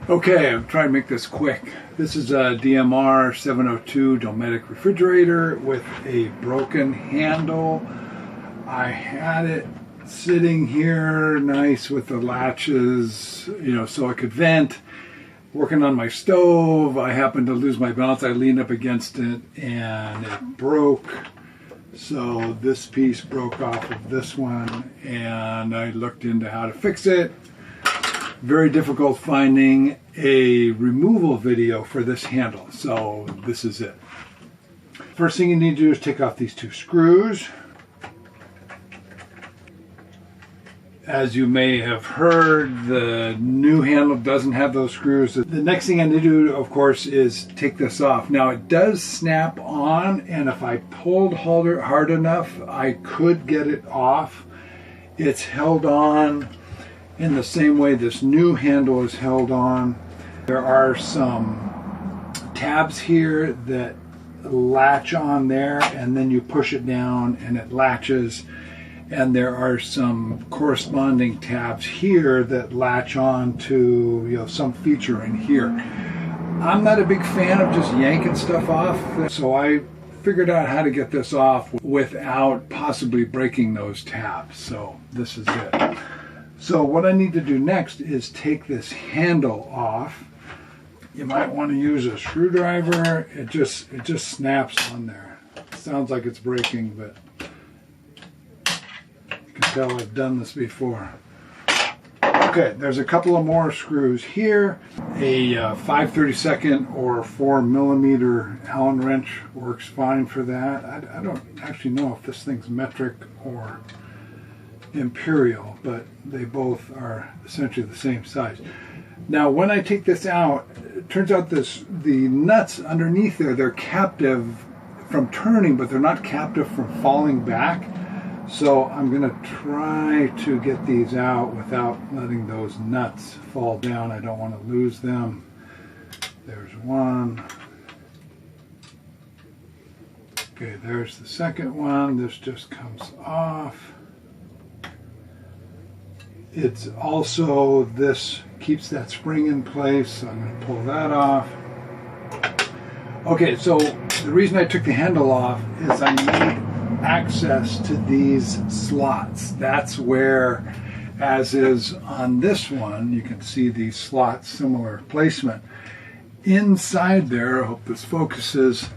Okay, I'm trying to make this quick. This is a DMR702 Dometic refrigerator with a broken handle. I had it sitting here nice with the latches, so it could vent. Working on my stove, I happened to lose my balance. I leaned up against it and it broke. So this piece broke off of this one and I looked into how to fix it. Very difficult finding a removal video for this handle, so this is it. First thing you need to do is take off these two screws. As you may have heard, the new handle doesn't have those screws. The next thing I need to do, of course, is take this off. Now it does snap on, and if I pulled hard enough, I could get it off. It's held on in the same way this new handle is held on. There are some tabs here that latch on there, and then you push it down and it latches. And there are some corresponding tabs here that latch on to some feature in here. I'm not a big fan of just yanking stuff off, so I figured out how to get this off without possibly breaking those tabs. So this is it. So what I need to do next is take this handle off. You might want to use a screwdriver. It just snaps on there. It sounds like it's breaking, but you can tell I've done this before. Okay, there's a couple of more screws here. A 5/32 or 4mm Allen wrench works fine for that. I don't actually know if this thing's metric or imperial, but they both are essentially the same size. Now when I take this out, it turns out the nuts underneath there, they're captive from turning, but they're not captive from falling back. So I'm going to try to get these out without letting those nuts fall down. I don't want to lose them. There's one. Okay, there's the second one. This just comes off. It's also, this keeps that spring in place, so I'm going to pull that off. Okay, so the reason I took the handle off is I need access to these slots. That's where, as is on this one, you can see these slots, similar placement. Inside there, I hope this focuses,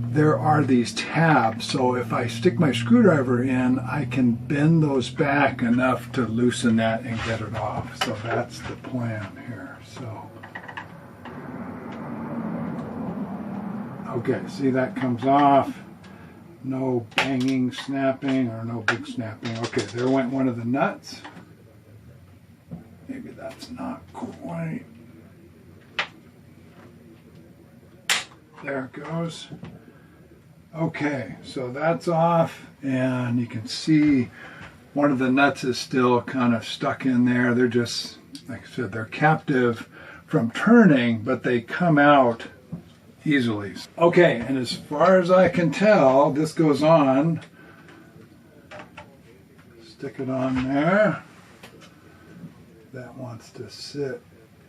there are these tabs, so if I stick my screwdriver in, I can bend those back enough to loosen that and get it off. So that's the plan here. So, okay, see, that comes off. No banging, snapping, or no big snapping. Okay, there went one of the nuts. Maybe that's not quite. There it goes. Okay, so that's off, and you can see one of the nuts is still kind of stuck in there. They're just, like I said, they're captive from turning, but they come out easily. Okay, and as far as I can tell, this goes on. Stick it on there. That wants to sit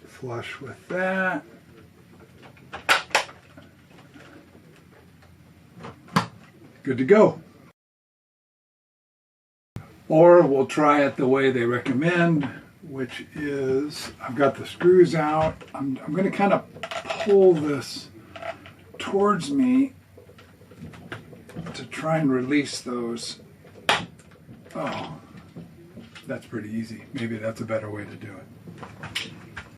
flush with that. Good to go. Or we'll try it the way they recommend, which is, I've got the screws out. I'm going to kind of pull this towards me to try and release those. Oh, that's pretty easy. Maybe that's a better way to do it.